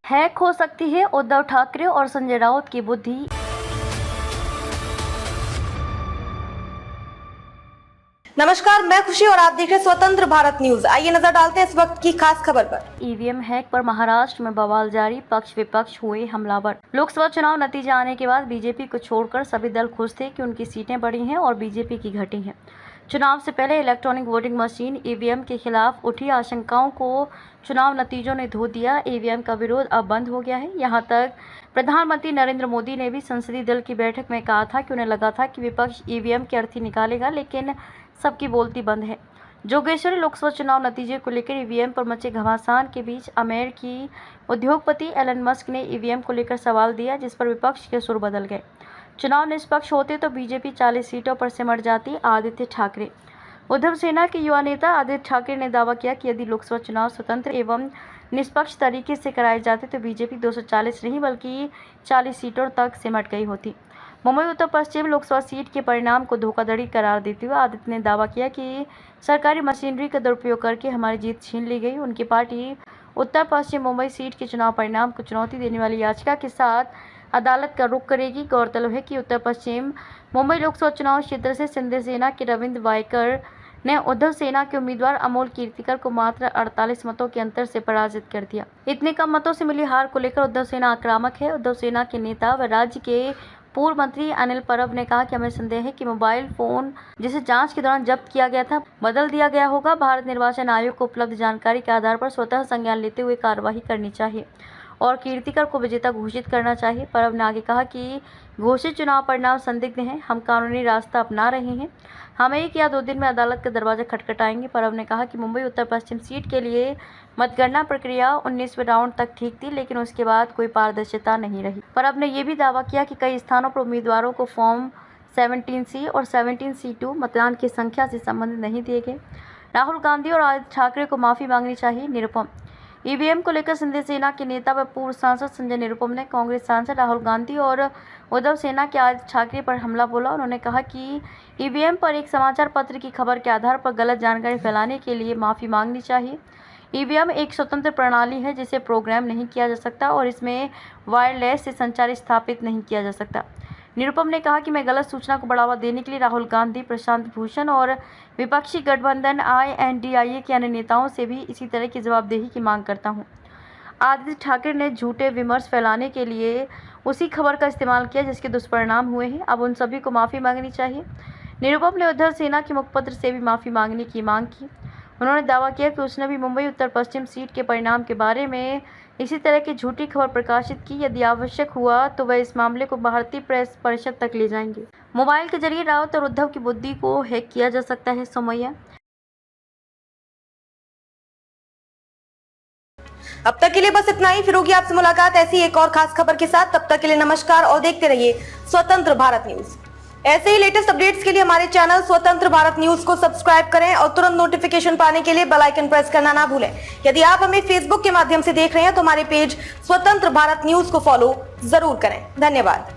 Hack हो सकती है उद्धव ठाकरे और संजय राउत की बुद्धि। नमस्कार, मैं खुशी और आप देख रहे हैं स्वतंत्र भारत न्यूज। आइए नजर डालते हैं इस वक्त की खास खबर पर। ईवीएम हैक पर महाराष्ट्र में बवाल जारी, पक्ष विपक्ष हुए हमलावर। लोकसभा चुनाव नतीजे आने के बाद बीजेपी को छोड़कर सभी दल खुश थे कि उनकी सीटें बढ़ी हैं और बीजेपी की घटी हैं। चुनाव से पहले इलेक्ट्रॉनिक वोटिंग मशीन ईवीएम के खिलाफ उठी आशंकाओं को चुनाव नतीजों ने धो दिया। ईवीएम का विरोध अब बंद हो गया है। यहाँ तक प्रधानमंत्री नरेंद्र मोदी ने भी संसदीय दल की बैठक में कहा था कि उन्हें लगा था कि विपक्ष ईवीएम की अर्थी निकालेगा, लेकिन सबकी बोलती बंद है। जोगेश्वरी लोकसभा चुनाव नतीजे को लेकर ईवीएम पर मचे घमासान के बीच अमेरिकी उद्योगपति एलन मस्क ने ईवीएम को लेकर सवाल दिया, जिस पर विपक्ष के सुर बदल गए। चुनाव निष्पक्ष होते तो बीजेपी 40 सीटों पर सिमट जाती। आदित्य ठाकरे। उद्धव सेना के युवा नेता आदित्य ठाकरे ने दावा किया कि यदि लोकसभा चुनाव स्वतंत्र एवं निष्पक्ष तरीके से कराए जाते तो बीजेपी 240 नहीं बल्कि 40 सीटों तक सिमट गई होती। मुंबई उत्तर पश्चिम लोकसभा सीट के परिणाम को धोखाधड़ी करार देते हुए आदित्य ने दावा किया कि सरकारी मशीनरी का दुरुपयोग करके हमारी जीत छीन ली गई। उनकी पार्टी उत्तर पश्चिम मुंबई सीट के चुनाव परिणाम को चुनौती देने वाली याचिका के साथ अदालत का रुख करेगी। गौरतलब है कि उत्तर पश्चिम मुंबई लोकसभा चुनाव क्षेत्र से शिंदे सेना के रविंद्र वायकर ने उद्धव सेना के उम्मीदवार अमोल कीर्तिकर को मात्र 48 मतों के अंतर से पराजित कर दिया। इतने कम मतों से मिली हार को लेकर उद्धव सेना आक्रामक है। उद्धव सेना के नेता व राज्य के पूर्व मंत्री अनिल परब ने कहा कि हमें संदेह है कि मोबाइल फोन जिसे जांच के दौरान जब्त किया गया था बदल दिया गया होगा। भारत निर्वाचन आयोग को उपलब्ध जानकारी के आधार पर स्वतः संज्ञान लेते हुए कार्रवाई करनी चाहिए और कीर्तिकर को विजेता घोषित करना चाहिए। परब ने आगे कहा कि घोषित चुनाव परिणाम संदिग्ध हैं, हम कानूनी रास्ता अपना रहे हैं, हम 1 या 2 दिन में अदालत का दरवाजा खटखटाएंगे। परब ने कहा कि मुंबई उत्तर पश्चिम सीट के लिए मतगणना प्रक्रिया 19वें राउंड तक ठीक थी, लेकिन उसके बाद कोई पारदर्शिता नहीं रही। परब ने यह भी दावा किया कि कई स्थानों पर उम्मीदवारों को फॉर्म 17C और 17C2 मतदान की संख्या से संबंधित नहीं दिए गए। राहुल गांधी और आदित्य ठाकरे को माफी मांगनी चाहिए। निरुपम। ईवीएम को लेकर शिंदे सेना के नेता व पूर्व सांसद संजय निरुपम ने कांग्रेस सांसद राहुल गांधी और उद्धव सेना के आदित्य ठाकरे पर हमला बोला। उन्होंने कहा कि ईवीएम पर एक समाचार पत्र की खबर के आधार पर गलत जानकारी फैलाने के लिए माफी मांगनी चाहिए। ईवीएम एक स्वतंत्र प्रणाली है जिसे प्रोग्राम नहीं किया जा सकता और इसमें वायरलेस से संचारित स्थापित नहीं किया जा सकता। निरुपम ने कहा कि मैं गलत सूचना को बढ़ावा देने के लिए राहुल गांधी, प्रशांत भूषण और विपक्षी गठबंधन INDIA के अन्य नेताओं से भी इसी तरह की जवाबदेही की मांग करता हूं। आदित्य ठाकरे ने झूठे विमर्श फैलाने के लिए उसी खबर का इस्तेमाल किया जिसके दुष्परिणाम हुए हैं। अब उन सभी को माफ़ी मांगनी चाहिए। निरुपम ने उद्धव सेना के मुखपत्र से भी माफ़ी मांगने की मांग की। उन्होंने दावा किया कि उसने भी मुंबई उत्तर पश्चिम सीट के परिणाम के बारे में इसी तरह की झूठी खबर प्रकाशित की। यदि आवश्यक हुआ तो वह इस मामले को भारतीय प्रेस परिषद तक ले जाएंगे। मोबाइल के जरिए राउत और उद्धव की बुद्धि को हैक किया जा सकता है। सोमैया। अब तक के लिए बस इतना ही। फिर होगी आपसे मुलाकात ऐसी एक और खास खबर के साथ। तब तक के लिए नमस्कार और देखते रहिए स्वतंत्र भारत न्यूज। ऐसे ही लेटेस्ट अपडेट्स के लिए हमारे चैनल स्वतंत्र भारत न्यूज को सब्सक्राइब करें और तुरंत नोटिफिकेशन पाने के लिए बेल आइकन प्रेस करना ना भूलें। यदि आप हमें फेसबुक के माध्यम से देख रहे हैं तो हमारे पेज स्वतंत्र भारत न्यूज को फॉलो जरूर करें। धन्यवाद।